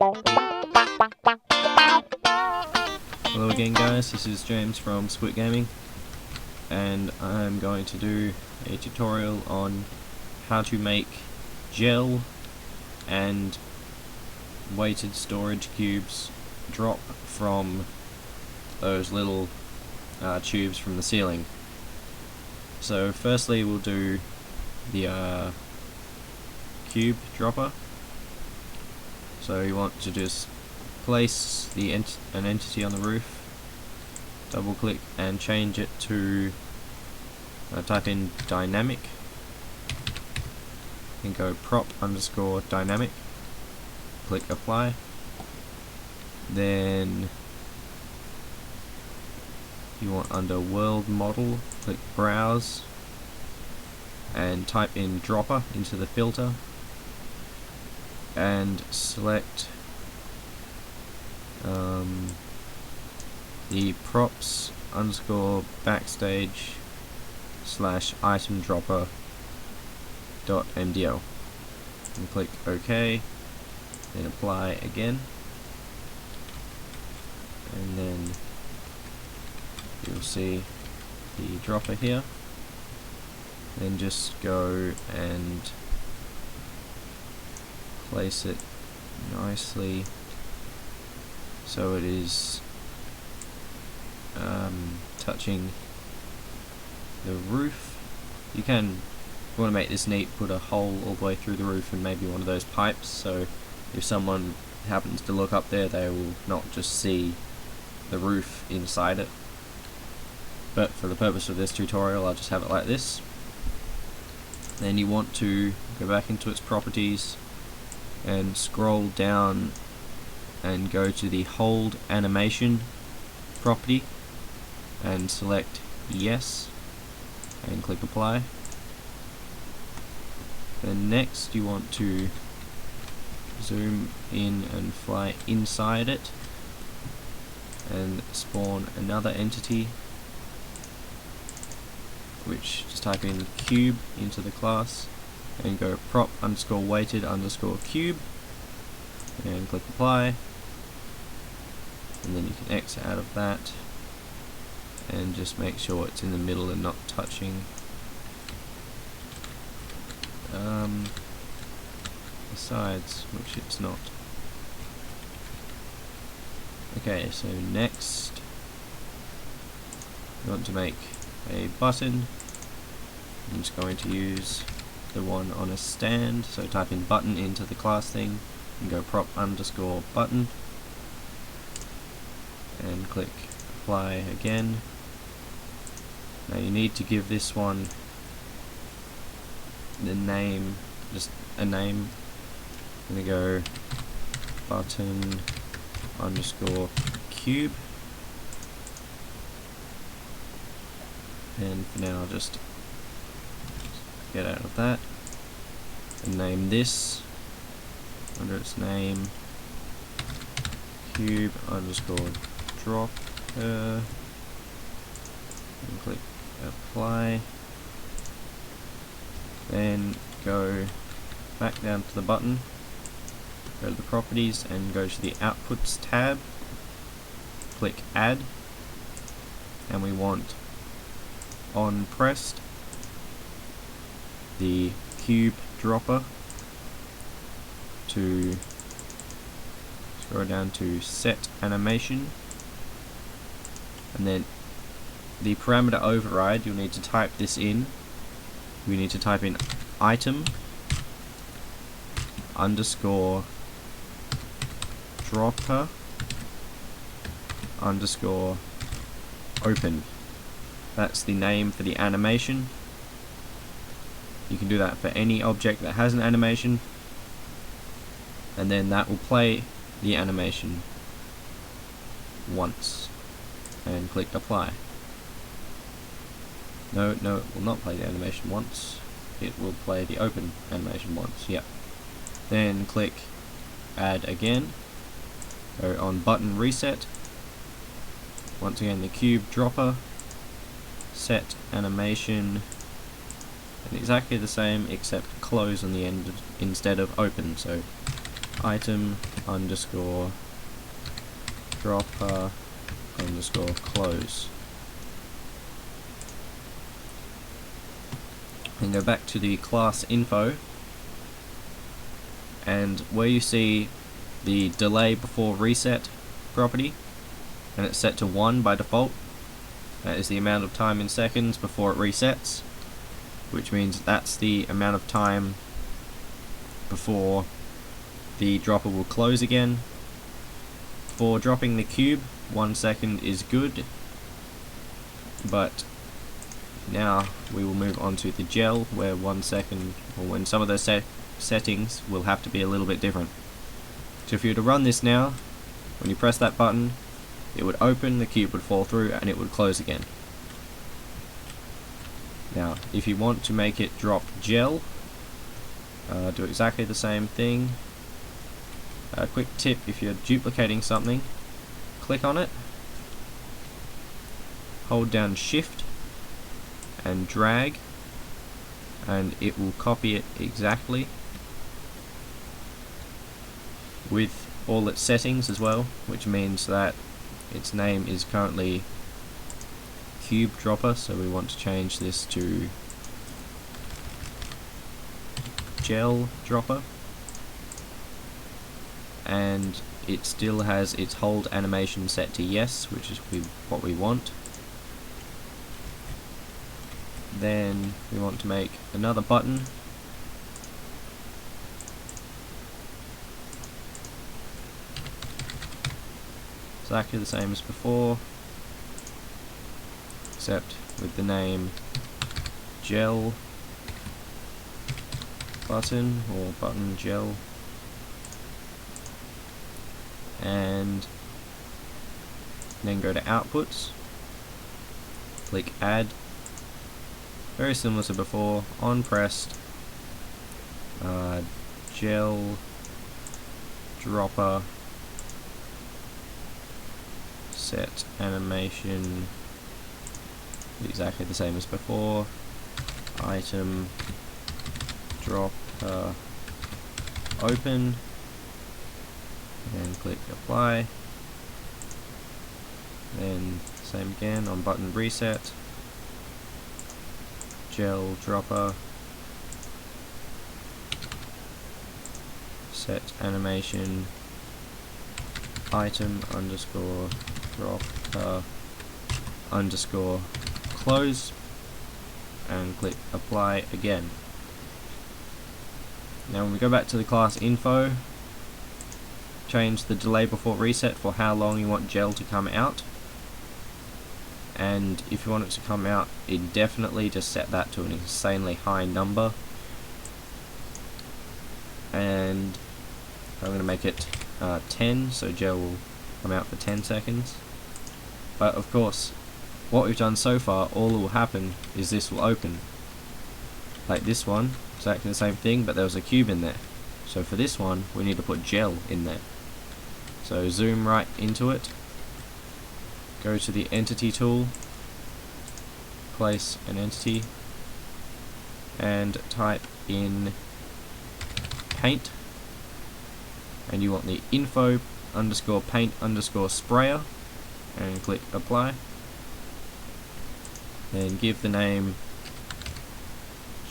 Hello again guys, this is James from Squid Gaming, and I'm going to do a tutorial on how to make gel and weighted storage cubes drop from those little tubes from the ceiling. So firstly we'll do the cube dropper. So you want to just place an entity on the roof, double click and change it to type in dynamic and go prop_dynamic, click apply. Then you want under world model, click browse and type in dropper into the filter and select the props_backstage/item dropper.mdl and click OK, then apply again, and then you'll see the dropper here. Then just go and place it nicely so it is touching the roof. You can, if you want to make this neat, put a hole all the way through the roof and maybe one of those pipes, so if someone happens to look up there they will not just see the roof inside it. But for the purpose of this tutorial I'll just have it like this. Then you want to go back into its properties and scroll down and go to the hold animation property and select yes and click apply. Then next you want to zoom in and fly inside it and spawn another entity, which just type in cube into the class and go prop_weighted_cube and click apply, and then you can exit out of that and just make sure it's in the middle and not touching the sides, which it's not. Okay, so next you want to make a button. I'm just going to use the one on a stand, so type in button into the class thing and go prop_button and click apply again. Now you need to give this one the name, just a name. I'm going to go button_cube, and for now I'll just get out of that and name this under its name cube_dropper and click apply. Then go back down to the button, go to the properties and go to the outputs tab, click add, and we want on pressed the cube dropper to scroll down to set animation, and then the parameter override, you'll need to type this in. We need to type in item_dropper_open. That's the name for the animation. You can do that for any object that has an animation, and then that will play the animation once and click apply. No, it will not play the animation once. It will play the open animation once. Yep. Then click add again. Go on button reset. Once again the cube dropper. Set animation. And exactly the same except close on the end instead of open. So item underscore dropper underscore close. And go back to the class info, and where you see the delay before reset property, and it's set to 1 by default, that is the amount of time in seconds before it resets, which means that's the amount of time before the dropper will close again. For dropping the cube, 1 second is good, but now we will move on to the gel, where 1 second, or when some of the settings will have to be a little bit different. So if you were to run this now, when you press that button, it would open, the cube would fall through, and it would close again. Now, if you want to make it drop gel, do exactly the same thing. A quick tip: if you're duplicating something, click on it, hold down Shift and drag, and it will copy it exactly with all its settings as well, which means that its name is currently cube dropper, so we want to change this to gel dropper, and it still has its hold animation set to yes, which is what we want. Then we want to make another button, exactly the same as before, except with the name gel button, or button gel, and then go to outputs, click add, very similar to before, on pressed, gel dropper set animation, exactly the same as before, item dropper open, and click apply. Then same again on button reset, gel dropper set animation, item underscore dropper underscore close, and click apply again. Now when we go back to the class info, change the delay before reset for how long you want gel to come out, and if you want it to come out indefinitely, just set that to an insanely high number, and I'm going to make it 10, so gel will come out for 10 seconds. But of course, what we've done so far, all that will happen is this will open. Like this one, exactly the same thing, but there was a cube in there. So for this one, we need to put gel in there. So zoom right into it, go to the entity tool, place an entity, and type in paint, and you want the info underscore paint underscore sprayer, and click apply. Then give the name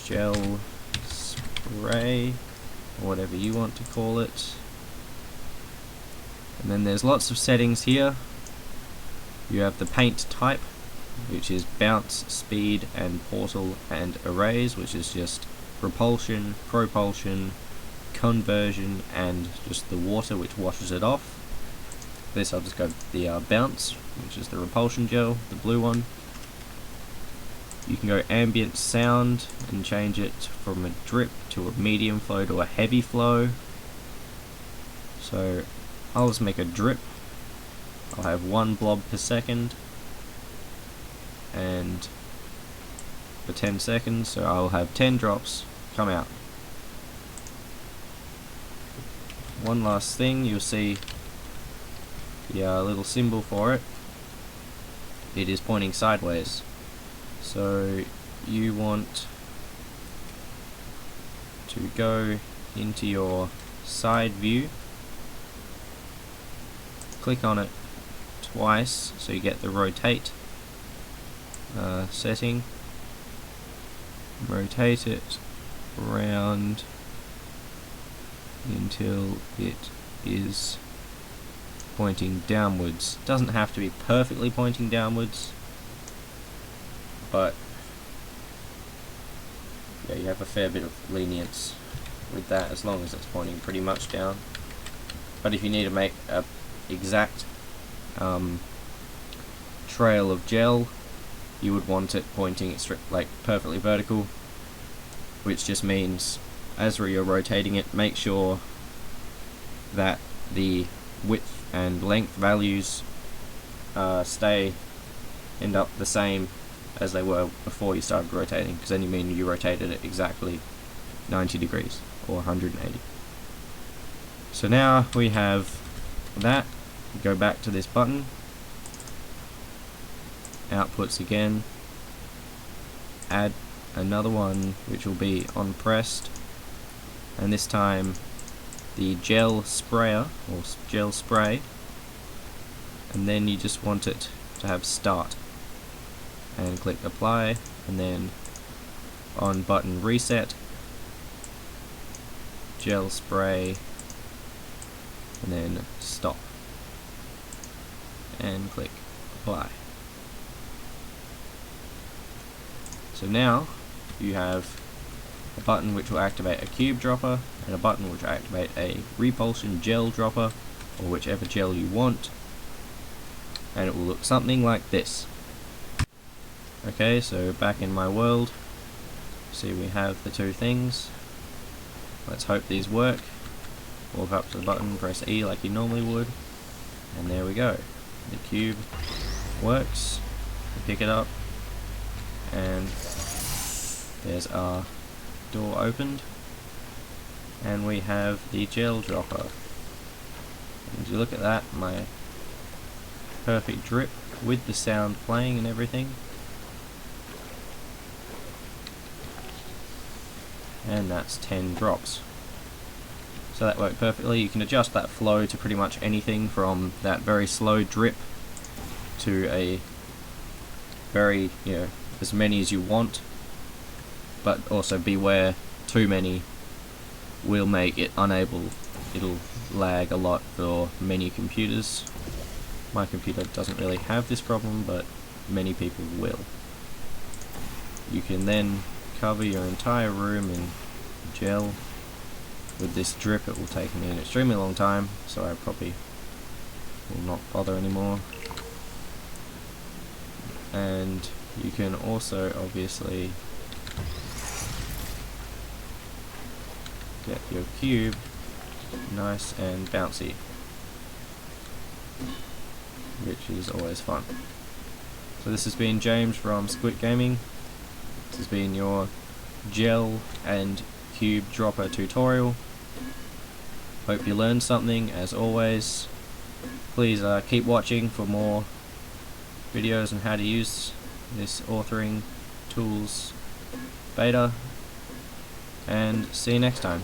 gel spray, or whatever you want to call it. And then there's lots of settings here. You have the paint type, which is bounce, speed, and portal, and erase, which is just repulsion, propulsion, conversion, and just the water which washes it off. This I'll just go with the bounce, which is the repulsion gel, the blue one. You can go ambient sound and change it from a drip to a medium flow to a heavy flow. So I'll just make a drip. I'll have 1 blob per second, and for 10 seconds, so I'll have 10 drops come out. One last thing, you'll see the little symbol for it. It is pointing sideways. So you want to go into your side view click on it twice so you get the rotate setting. Rotate it around until it is pointing downwards. Doesn't have to be perfectly pointing downwards, but yeah, you have a fair bit of lenience with that as long as it's pointing pretty much down. But if you need to make a exact trail of gel, you would want it pointing like perfectly vertical, which just means as you're rotating it, make sure that the width and length values end up the same as they were before you started rotating, because then you mean you rotated it exactly 90 degrees or 180. So now we have that. Go back to this button, outputs again, add another one which will be on pressed, and this time the gel sprayer or gel spray, and then you just want it to have start, and click apply, and then on button reset, gel spray, and then stop, and click apply. So now you have a button which will activate a cube dropper, and a button which will activate a repulsion gel dropper, or whichever gel you want, and it will look something like this. Okay, so back in my world, see we have the two things. Let's hope these work. Walk up to the button, press E like you normally would, and there we go. The cube works. You pick it up, and there's our door opened, and we have the gel dropper. And you look at that, my perfect drip with the sound playing and everything. And that's 10 drops. So that worked perfectly. You can adjust that flow to pretty much anything from that very slow drip to a very, as many as you want, but also beware, too many will make it unable, it'll lag a lot for many computers. My computer doesn't really have this problem, but many people will. You can then cover your entire room in gel. With this drip it will take me an extremely long time, so I probably will not bother anymore. And you can also obviously get your cube nice and bouncy, which is always fun. So this has been James from Squid Gaming. This has been your gel and cube dropper tutorial. Hope you learned something. As always, please keep watching for more videos on how to use this authoring tools beta, and see you next time.